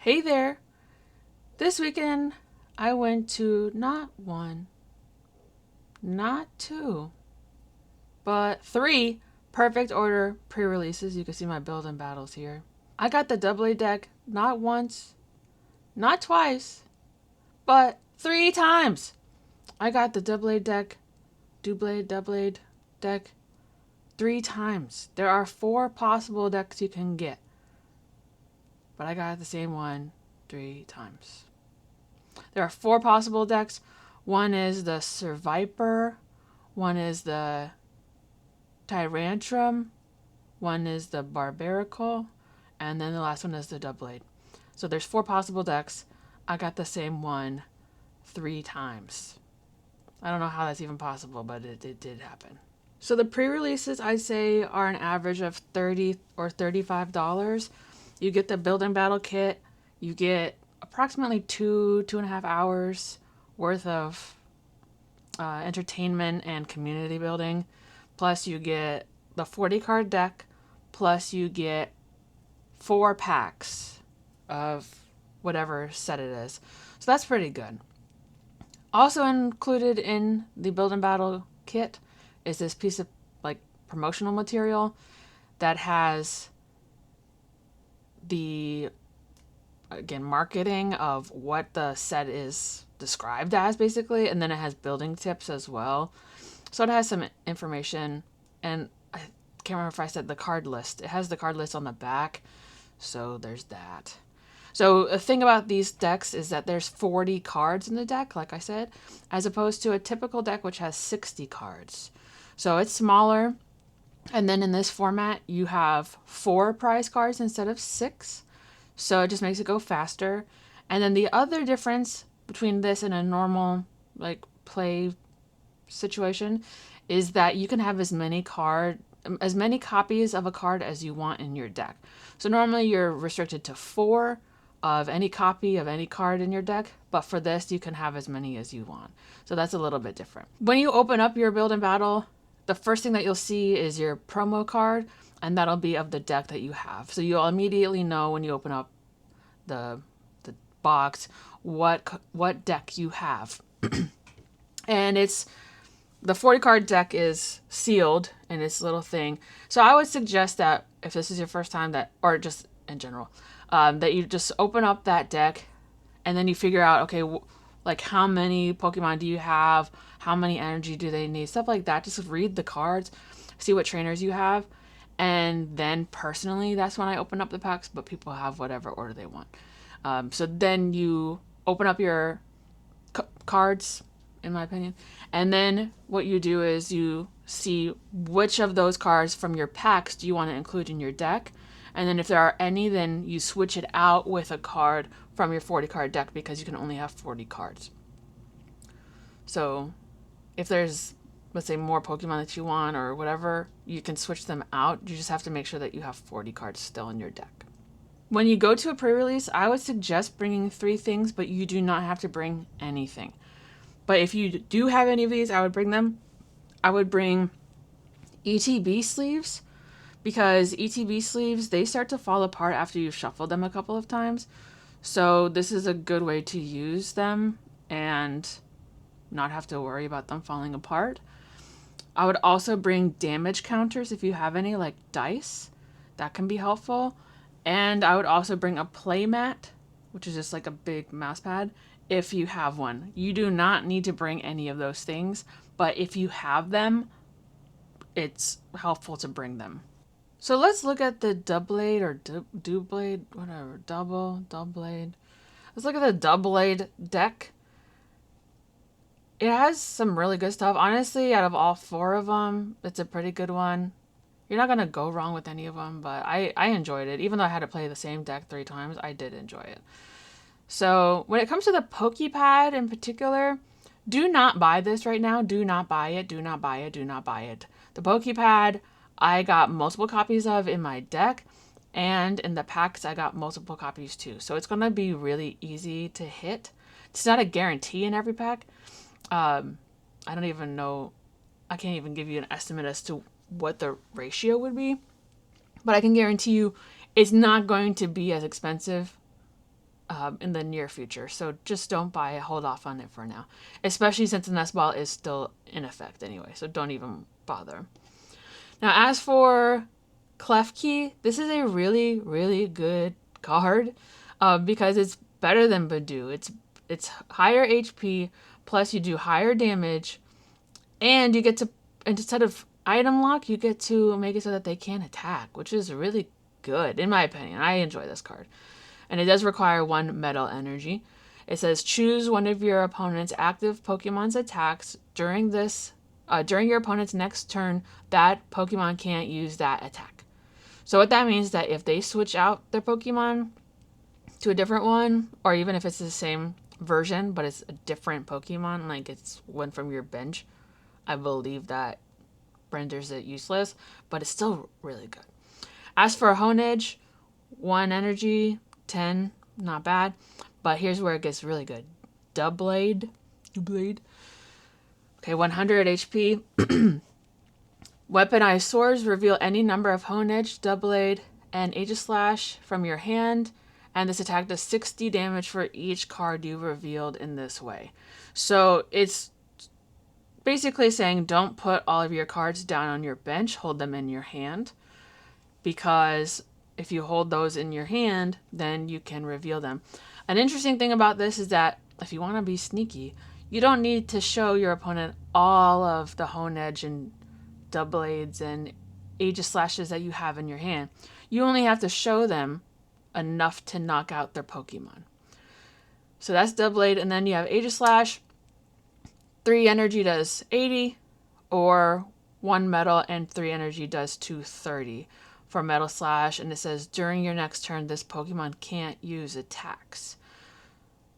Hey there! This weekend I went to not one, not two, but three perfect order pre releases. You can see my building battles here. I got the double A deck not once, not twice, but three times. I got the double A deck, double A deck three times. There are four possible decks you can get, but I got the same one three times. There are four possible decks. One is the Survivor, one is the Tyrantrum, one is the Barbarical, and then the last one is the Doublade. So there's four possible decks. I got the same one three times. I don't know how that's even possible, but it did happen. So the pre-releases I'd say are an average of $30 or $35. You get the build and battle kit. You get approximately 2.5 hours worth of entertainment and community building. Plus you get the 40 card deck. Plus you get 4 packs of whatever set it is. So that's pretty good. Also included in the build and battle kit is this piece of like promotional material that has the again marketing of what the set is described as basically, and then it has building tips as well. So it has some information, and I can't remember if I said the card list. It has the card list on the back, so there's that. So the thing about these decks is that there's 40 cards in the deck, like I said, as opposed to a typical deck which has 60 cards. So it's smaller. And then in this format, you have 4 prize cards instead of 6. So it just makes it go faster. And then the other difference between this and a normal like play situation is that you can have as many copies of a card as you want in your deck. So normally you're restricted to 4 of any copy of any card in your deck, but for this you can have as many as you want. So that's a little bit different. When you open up your build and battle, the first thing that you'll see is your promo card, and that'll be of the deck that you have. So you'll immediately know when you open up the box what deck you have. And it's the 40 card deck is sealed in this little thing. So I would suggest that if this is your first time, that, or just in general, that you just open up that deck and then you figure out, okay, like how many Pokemon do you have? How many energy do they need? Stuff like that. Just read the cards, see what trainers you have. And then personally, that's when I open up the packs, but people have whatever order they want. So then you open up your cards, in my opinion. And then what you do is you see which of those cards from your packs do you want to include in your deck. And then if there are any, then you switch it out with a card from your 40 card deck because you can only have 40 cards. So if there's, let's say, more Pokemon that you want or whatever, you can switch them out. You just have to make sure that you have 40 cards still in your deck. When you go to a pre-release, I would suggest bringing 3 things, but you do not have to bring anything. But if you do have any of these, I would bring them. I would bring ETB sleeves, because ETB sleeves, they start to fall apart after you've shuffled them a couple of times. So this is a good way to use them and not have to worry about them falling apart. I would also bring damage counters if you have any, like dice. That can be helpful. And I would also bring a play mat, which is just like a big mouse pad, if you have one. You do not need to bring any of those things, but if you have them, it's helpful to bring them. So let's look at the doublade or doublade, whatever, doublade. Let's look at the doublade deck. It has some really good stuff. Honestly, out of all 4 of them, it's a pretty good one. You're not going to go wrong with any of them, but I enjoyed it. Even though I had to play the same deck 3 times, I did enjoy it. So when it comes to the Pokepad in particular, do not buy this right now. Do not buy it. Do not buy it. Do not buy it. The Pokepad, I got multiple copies of in my deck, and in the packs I got multiple copies too. So it's going to be really easy to hit. It's not a guarantee in every pack. I don't even know. I can't even give you an estimate as to what the ratio would be, but I can guarantee you it's not going to be as expensive in the near future. So just don't buy it. Hold off on it for now, especially since the nest ball is still in effect anyway. So don't even bother. Now, as for Klefki, this is a really, really good card because it's better than Badoo. It's higher HP, plus you do higher damage, and you get to, instead of item lock, you get to make it so that they can't attack, which is really good, in my opinion. I enjoy this card. And it does require 1 metal energy. It says choose one of your opponent's active Pokemon's attacks during your opponent's next turn. That Pokemon can't use that attack. So what that means is that if they switch out their Pokemon to a different one, or even if it's the same version but it's a different Pokemon, like it's one from your bench, I believe that renders it useless, but it's still really good. As for Honedge, 1 energy, 10, not bad. But here's where it gets really good. Doublade. Okay, 100 HP. Weaponized swords reveal any number of Honedge, Doublade, and Aegislash from your hand, and this attack does 60 damage for each card you revealed in this way. So it's basically saying don't put all of your cards down on your bench, hold them in your hand, because if you hold those in your hand, then you can reveal them. An interesting thing about this is that if you want to be sneaky, you don't need to show your opponent all of the Honedge and Doublades and Aegislashes that you have in your hand. You only have to show them enough to knock out their Pokemon. So that's Doublade, and then you have Aegislash. 3 energy does 80, or 1 metal and 3 energy does 230 for Metal Slash. And it says during your next turn, this Pokemon can't use attacks.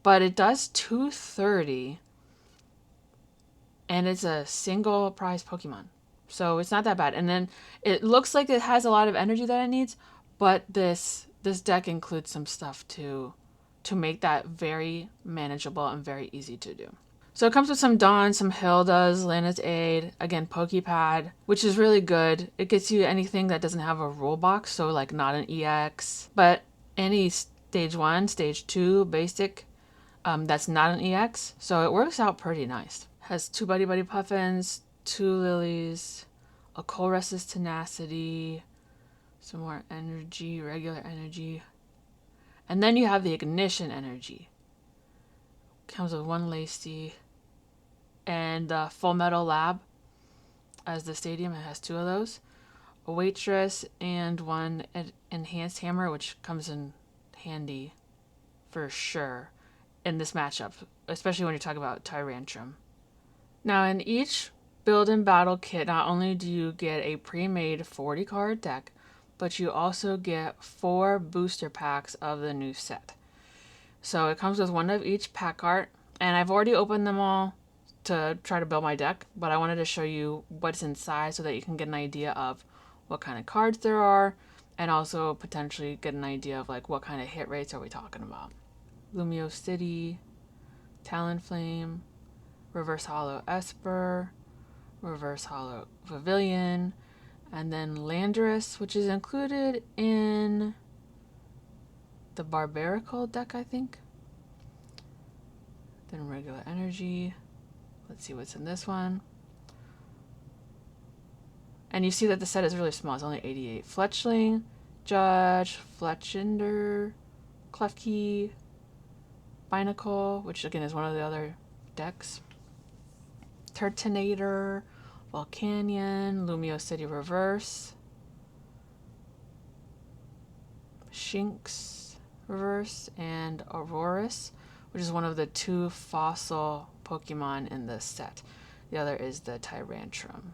But it does 230, and it's a single prize Pokemon. So it's not that bad. And then it looks like it has a lot of energy that it needs, but this deck includes some stuff to make that very manageable and very easy to do. So it comes with some Dawn, some Hildas, Lana's Aid, again, Pokepad, which is really good. It gets you anything that doesn't have a rule box, so like not an EX, but any stage 1, stage 2, basic, that's not an EX. So it works out pretty nice. Has 2 Buddy Buddy Puffins, 2 Lilies, a Colress's Tenacity, some more energy, regular energy. And then you have the Ignition energy. Comes with 1 Lacey and the Full Metal Lab as the stadium. It has 2 of those. A Waitress and 1 Enhanced Hammer, which comes in handy for sure in this matchup, especially when you're talking about Tyrantrum. Now, in each build and battle kit, not only do you get a pre-made 40 card deck, but you also get 4 booster packs of the new set. So it comes with 1 of each pack art, and I've already opened them all to try to build my deck, but I wanted to show you what's inside so that you can get an idea of what kind of cards there are, and also potentially get an idea of like what kind of hit rates are we talking about. Lumio City, Talonflame, Reverse Hollow Esper, Reverse Hollow Pavilion, and then Landorus, which is included in the Barbarical deck, I think. Then regular energy. Let's see what's in this one. And you see that the set is really small. It's only 88. Fletchling, Judge, Fletchinder, Klefki, Binacle, which again is one of the other decks. Turtonator, Volcanion, Lumio City Reverse, Shinx Reverse, and Aurorus, which is one of the 2 fossil Pokemon in this set. The other is the Tyrantrum.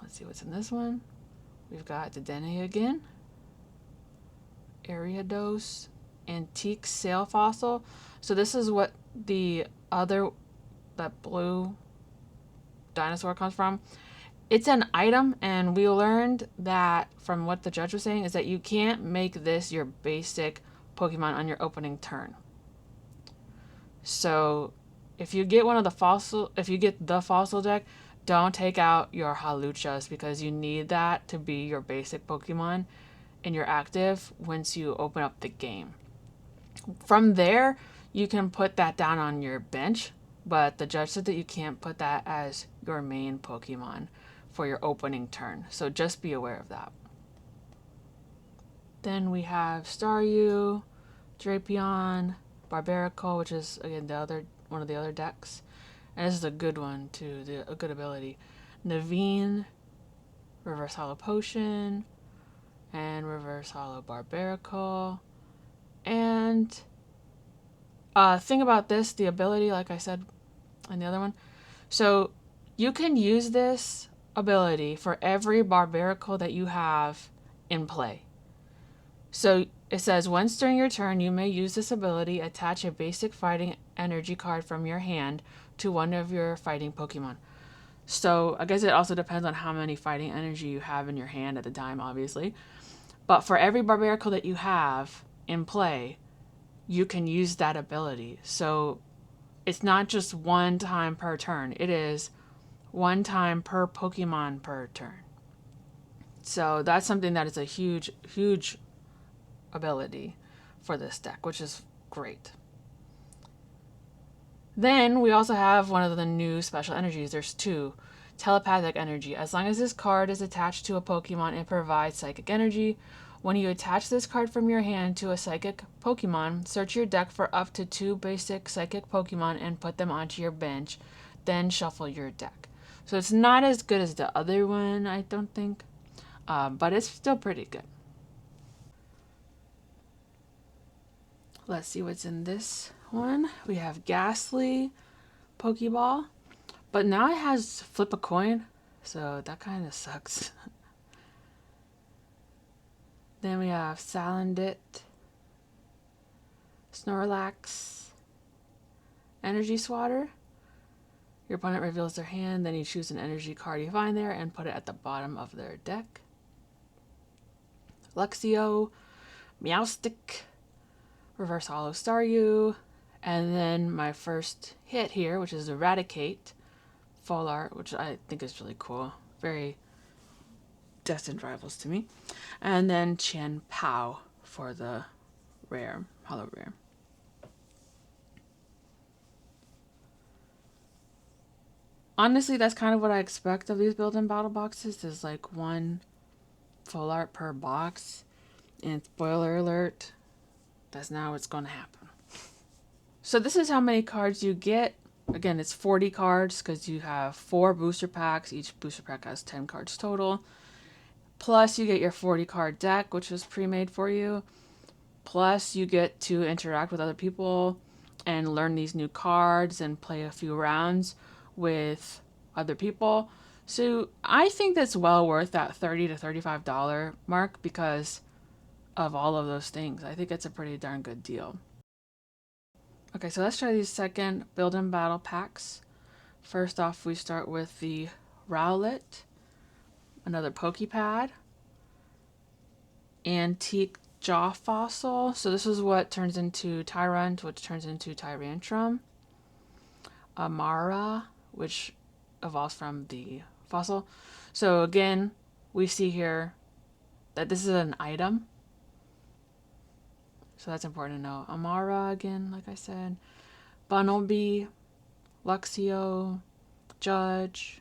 Let's see what's in this one. We've got the Dene again, Ariados, Antique Sail Fossil. So this is what that blue dinosaur comes from. It's an item, and we learned that from what the judge was saying is that you can't make this your basic Pokemon on your opening turn. So if you get the fossil deck, don't take out your Haluchas, because you need that to be your basic Pokemon in your active once you open up the game. From there, you can put that down on your bench, but the judge said that you can't put that as your main Pokemon for your opening turn. So just be aware of that. Then we have Staryu, Drapion, Barbarical, which is again the other one of the other decks. And this is a good one too, a good ability. Naveen, Reverse Hollow Potion, and Reverse Hollow Barbarical. And thing about this, the ability, like I said in the other one, so you can use this ability for every Barbarical that you have in play. So it says, once during your turn, you may use this ability, attach a basic fighting energy card from your hand to one of your fighting Pokemon. So I guess it also depends on how many fighting energy you have in your hand at the time, obviously. But for every Barbarical that you have in play, you can use that ability. So it's not just one time per turn. It is one time per Pokemon per turn. So that's something that is a huge, huge ability for this deck, which is great. Then we also have one of the new special energies. There's two. Telepathic energy. As long as this card is attached to a Pokemon, it provides psychic energy. When you attach this card from your hand to a psychic Pokemon, search your deck for up to 2 basic psychic Pokemon and put them onto your bench. Then shuffle your deck. So it's not as good as the other one, I don't think, but it's still pretty good. Let's see what's in this one. We have Ghastly Pokeball, but now it has flip a coin, so that kind of sucks. Then we have Salandit, Snorlax, Energy Swatter. Your opponent reveals their hand, then you choose an energy card you find there and put it at the bottom of their deck. Luxio, Meowstic, Reverse Hollow Staryu, and then my first hit here, which is Eradicate, full art, which I think is really cool. Very Destined Rivals to me. And then Chen Pao for the rare, hollow rare. Honestly, that's kind of what I expect of these build-in battle boxes. There's like one full art per box. And spoiler alert, that's not what's going to happen. So this is how many cards you get. Again, it's 40 cards because you have 4 booster packs. Each booster pack has 10 cards total. Plus you get your 40 card deck, which is pre-made for you. Plus you get to interact with other people and learn these new cards and play a few rounds with other people. So I think that's well worth that $30 to $35 mark because of all of those things. I think it's a pretty darn good deal. Okay, so let's try these second build-in battle packs. First off, we start with the Rowlet, another Pokepad, Antique Jaw Fossil. So this is what turns into Tyrant, which turns into Tyrantrum. Amara, which evolves from the fossil. So again, we see here that this is an item. So that's important to know. Amara again, like I said. Bunnelby, Luxio, Judge,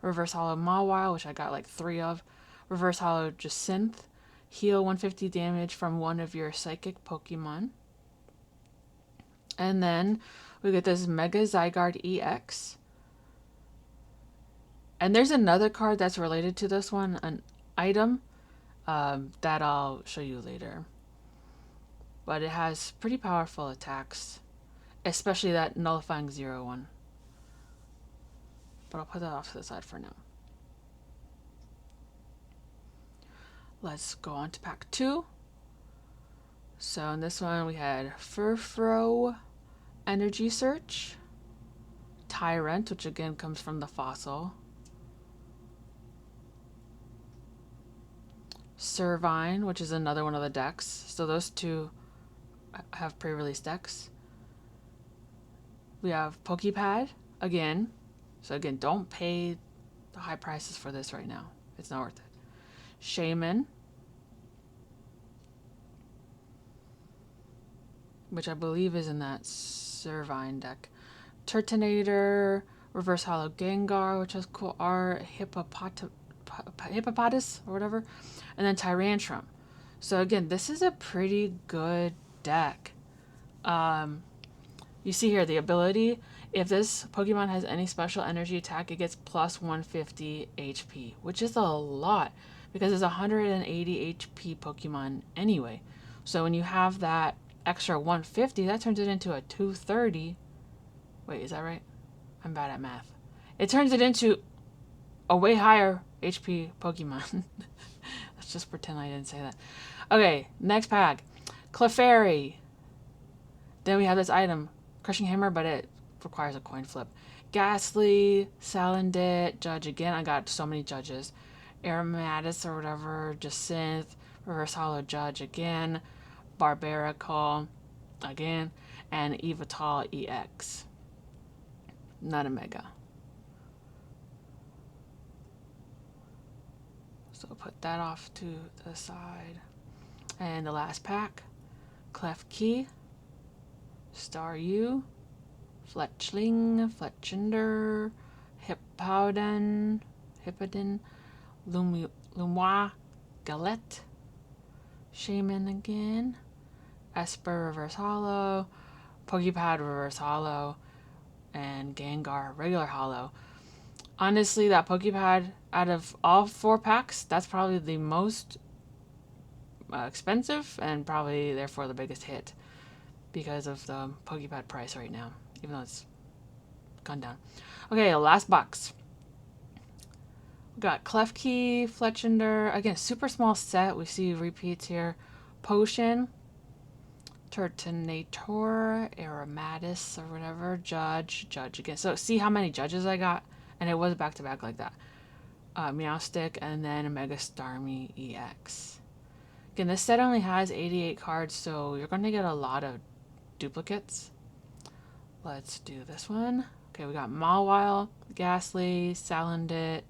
Reverse Hollow Mawile, which I got like 3 of. Reverse Hollow Jacynth. Heal 150 damage from one of your psychic Pokemon. And then we get this Mega Zygarde EX. And there's another card that's related to this one, an item that I'll show you later. But it has pretty powerful attacks, especially that Nullifying 0 one. But I'll put that off to the side for now. Let's go on to pack 2. So in this one we had Furfrou, Energy Search, Tyrant, which again comes from the fossil, Servine, which is another one of the decks. So those two have pre-release decks. We have Pokepad again. So again, don't pay the high prices for this right now. It's not worth it. Shaman, which I believe is in that Servine deck. Turtonator, Reverse Hollow Gengar, which has cool art, Hippopotamus or whatever, and then Tyrantrum. So again, this is a pretty good deck. You see here the ability. If this Pokemon has any special energy attack, it gets plus 150 HP, which is a lot because it's a 180 HP Pokemon anyway. So when you have that extra 150, that turns it into a 230. Wait, is that right? I'm bad at math. It turns it into a way higher HP Pokemon. Let's just pretend I didn't say that. Okay, next pack. Clefairy. Then we have this item, Crushing Hammer, but it requires a coin flip. Ghastly, Salandit, Judge again. I got so many judges. Aromatis or whatever, Jacinth, Reverse Hollow Judge again, Barbarical again, and Evital EX. Not a mega. So put that off to the side. And the last pack, Klefki, Staryu, Fletchling, Fletchinder, Hippowdon, Lumois, Galette, Shaman again, Esper Reverse Hollow, Pokepad Reverse Hollow, and Gengar Regular Hollow. Honestly, that Pokepad, out of all 4 packs, that's probably the most expensive and probably therefore the biggest hit because of the Pokepad price right now, even though it's gone down. Okay, last box. We got Klefki, Fletchinder, again, super small set. We see repeats here. Potion, Turtonator, Aromatis or whatever, Judge again. So see how many judges I got? And it was back to back like that. Meowstic, and then a Mega Starmie EX. Again, this set only has 88 cards, so you're going to get a lot of duplicates. Let's do this one. Okay, we got Mawile, Ghastly, Salandit,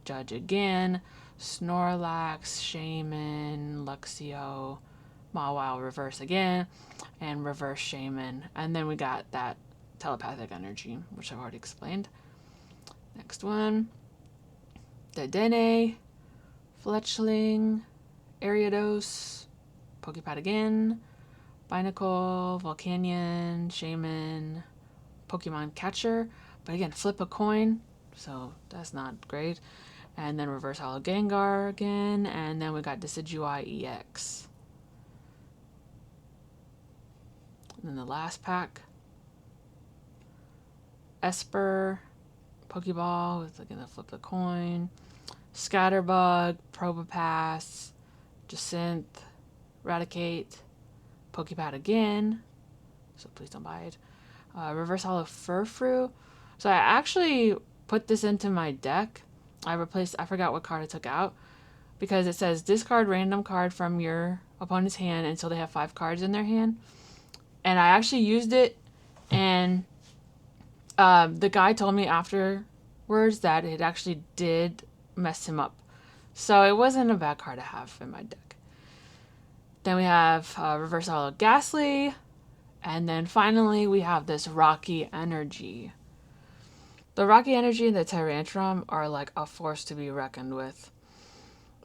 Judge again, Snorlax, Shaman, Luxio, Mawile reverse again, and reverse Shaman. And then we got that telepathic energy, which I've already explained. Next one, Dedenne, Fletchling, Ariados, Pokepad again, Binacle, Volcanion, Shaman, Pokemon Catcher. But again, flip a coin, so that's not great. And then Reverse Hollow Gengar again, and then we got Decidueye EX. And then the last pack, Esper, Pokeball, with gonna flip the coin, Scatterbug, Probopass, Jacinth, Raticate, Pokepad again, so please don't buy it. Reverse Hollow Furfrou. So I actually put this into my deck. I forgot what card I took out, because it says discard random card from your opponent's hand until they have 5 cards in their hand. And I actually used it, and the guy told me afterwards that it actually did mess him up. So it wasn't a bad card to have in my deck. Then we have Reverse Hollow Ghastly, and then finally we have this Rocky Energy. The Rocky Energy and the Tyrantrum are like a force to be reckoned with.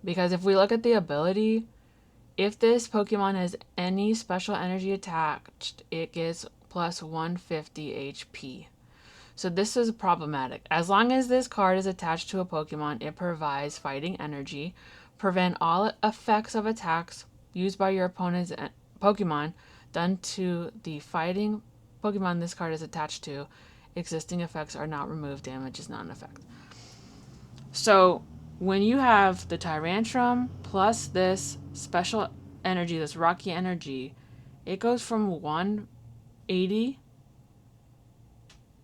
Because if we look at the ability, if this Pokemon has any special energy attached, it gets plus 150 HP. So this is problematic. As long as this card is attached to a Pokemon, it provides fighting energy, prevent all effects of attacks used by your opponent's Pokemon done to the fighting Pokemon this card is attached to. Existing effects are not removed. Damage is not an effect. So when you have the Tyrantrum plus this special energy, this Rocky Energy, it goes from 180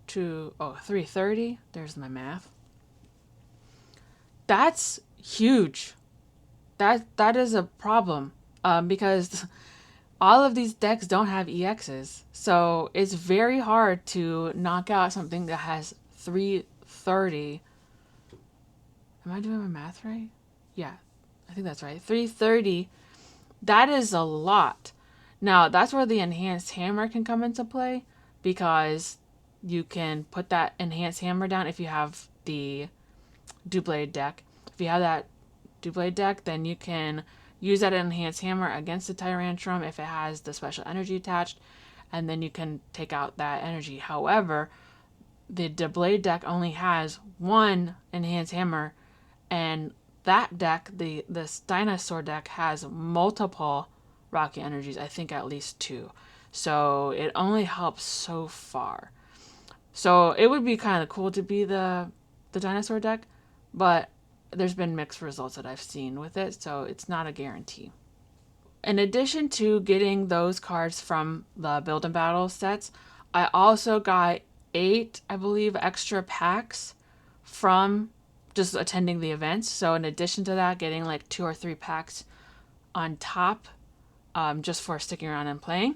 to 330. There's my math. That's huge. That is a problem, because all of these decks don't have EXs, so it's very hard to knock out something that has 330. Am I doing my math right? Yeah, I think that's right. 330. That is a lot. Now, that's where the enhanced hammer can come into play, because you can put that enhanced hammer down if you have the Doublade deck. If you have that Doublade deck, then you can use that enhanced hammer against the Tyrantrum if it has the special energy attached, and then you can take out that energy. However, the Doublade deck only has one enhanced hammer, and that deck, this dinosaur deck, has multiple Rocky energies. I think at least two. So it only helps so far. So it would be kind of cool to be the dinosaur deck, but there's been mixed results that I've seen with it, so it's not a guarantee. In addition to getting those cards from the Build and Battle sets, I also got 8, I believe, extra packs from just attending the events. So in addition to that, getting like 2 or 3 packs on top, just for sticking around and playing.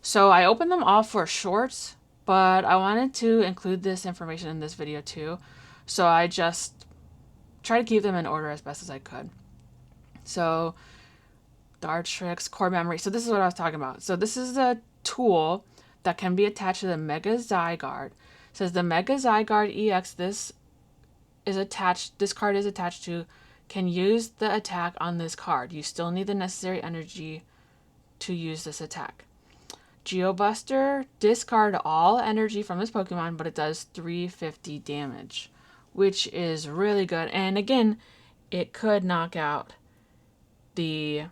So I opened them all for shorts, but I wanted to include this information in this video too. So I just try to keep them in order as best as I could. So Dart Tricks, Core Memory. So this is what I was talking about. So this is a tool that can be attached to the Mega Zygarde. It says the Mega Zygarde EX, this card is attached to, can use the attack on this card. You still need the necessary energy to use this attack. Geobuster, discard all energy from this Pokemon, but it does 350 damage, which is really good. And again, it could knock out the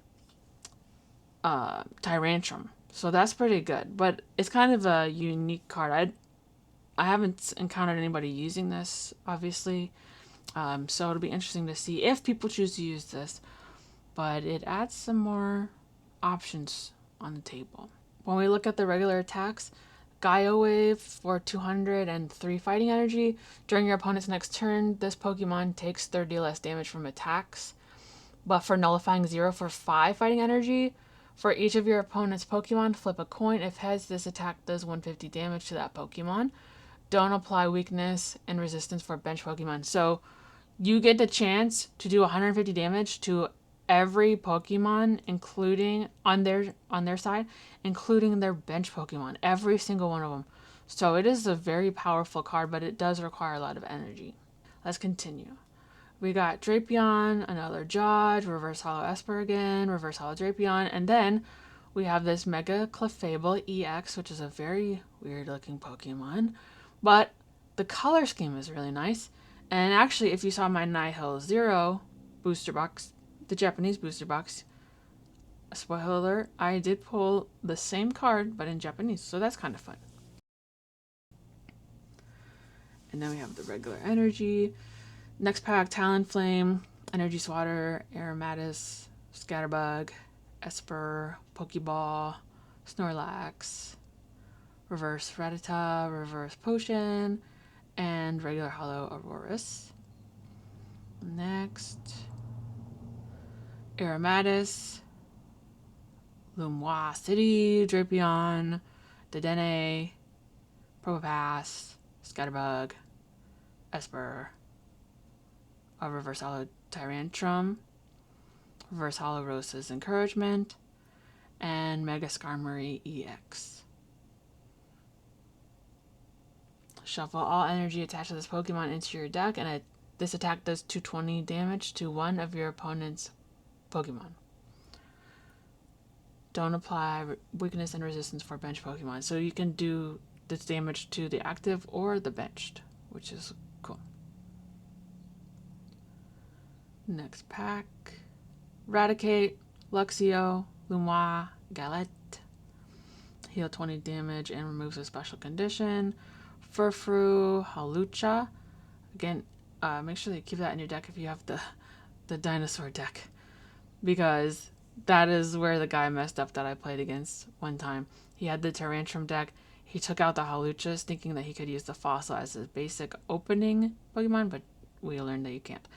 Tyrantrum. So that's pretty good. But it's kind of a unique card. I haven't encountered anybody using this, obviously. So it'll be interesting to see if people choose to use this. But it adds some more options on the table. When we look at the regular attacks, Gaia Wave for 203 fighting energy. During your opponent's next turn, this Pokemon takes 30 less damage from attacks. But for Nullifying 0 for 5 fighting energy, for each of your opponent's Pokemon, flip a coin. If heads, this attack does 150 damage to that Pokemon. Don't apply weakness and resistance for bench Pokemon. So you get the chance to do 150 damage to every Pokemon, including on their side, including their bench Pokemon, every single one of them. So it is a very powerful card, but it does require a lot of energy. Let's continue. We got Drapion, another Judge, Reverse Hollow Esper again, Reverse Hollow Drapion, and then we have this Mega Clefable EX, which is a very weird looking Pokemon, but the color scheme is really nice. And actually, if you saw my Nihil Zero booster box, the Japanese booster box, spoiler alert, I did pull the same card, but in Japanese, so that's kind of fun. And then we have the regular energy. Next pack, Talonflame, Energy Swatter, Aromatis, Scatterbug, Esper, Pokeball, Snorlax, Reverse Rattata, Reverse Potion, and regular Hollow Aurorus. Next, Aromatis, Lumois City, Drapion, Dedenne, Probopass, Scatterbug, Esper, a Reverse Hollow Tyrantrum, Reverse Hollow Rose's Encouragement, and Mega Skarmory EX. Shuffle all energy attached to this Pokemon into your deck, and this attack does 220 damage to one of your opponent's Pokemon. Don't apply weakness and resistance for bench Pokemon. So you can do this damage to the active or the benched, which is cool. Next pack, Raticate, Luxio, Lumois, Galette. Heal 20 damage and removes a special condition. Furfrou, Halucha. Again, make sure that you keep that in your deck if you have the dinosaur deck, because that is where the guy messed up that I played against one time. He had the Tyrantrum deck. He took out the Haluchas thinking that he could use the Fossil as his basic opening Pokemon, but we learned that you can't.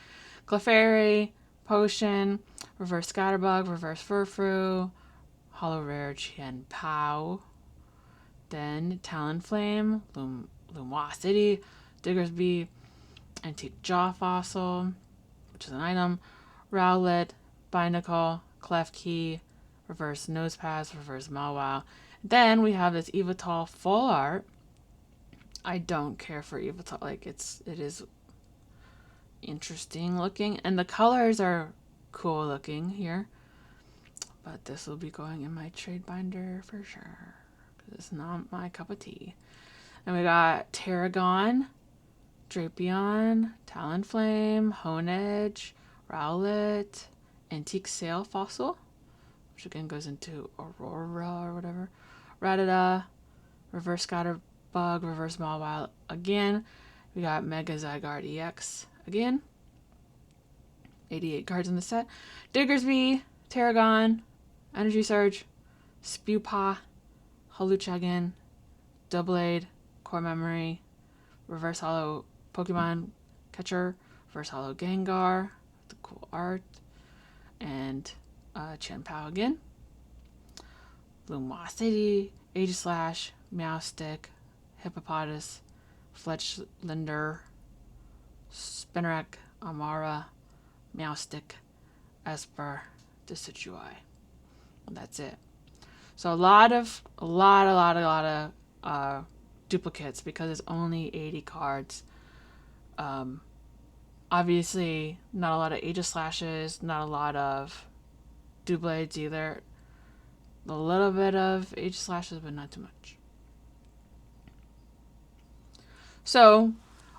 Clefairy, Potion, Reverse Scatterbug, Reverse Furfrou, Hollow Rare Chien-Pao. Then Talonflame, Lumois City, Diggersby, Antique Jaw Fossil, which is an item, Rowlet, Binacle, Klefki, reverse Nose Pass, reverse Mawile. Then we have this Evital full art. I don't care for Evital. Like it is interesting looking, and the colors are cool looking here. But this will be going in my trade binder for sure. It's not my cup of tea. And we got Tarragon, Drapion, Talonflame, Honedge, Rowlet, Antique Sail Fossil, which again goes into Aurora or whatever. Rattata, Reverse Scatterbug, Reverse Mawile again. We got Mega Zygarde EX again. 88 cards in the set. Diggersby, Tarragon, Energy Surge, Spewpaw, Holuchagan, Doublade, Core Memory, Reverse Hollow Pokemon Catcher, Reverse Hollow Gengar, the cool art, and Chien-Pao again. Lumosity, Aegislash, Meowstic, Hippopotas, Fletchlinder, Spinarak, Amara, Meowstic, Esper, Decidueye. And that's it. So a lot of duplicates because it's only 80 cards. Obviously, not a lot of Aegislashes, not a lot of Doublades either. A little bit of Aegislashes, but not too much. So,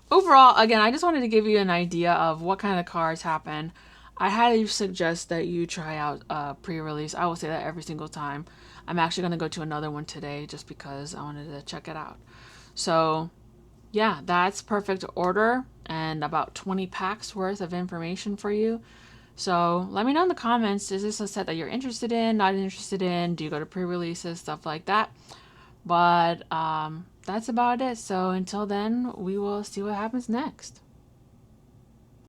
overall, again, I just wanted to give you an idea of what kind of cards happen. I highly suggest that you try out pre-release. I will say that every single time. I'm actually going to go to another one today just because I wanted to check it out. So, yeah, that's perfect order and about 20 packs worth of information for you. So let me know in the comments, is this a set that you're interested in, not interested in? Do you go to pre-releases, stuff like that? But that's about it. So until then, we will see what happens next.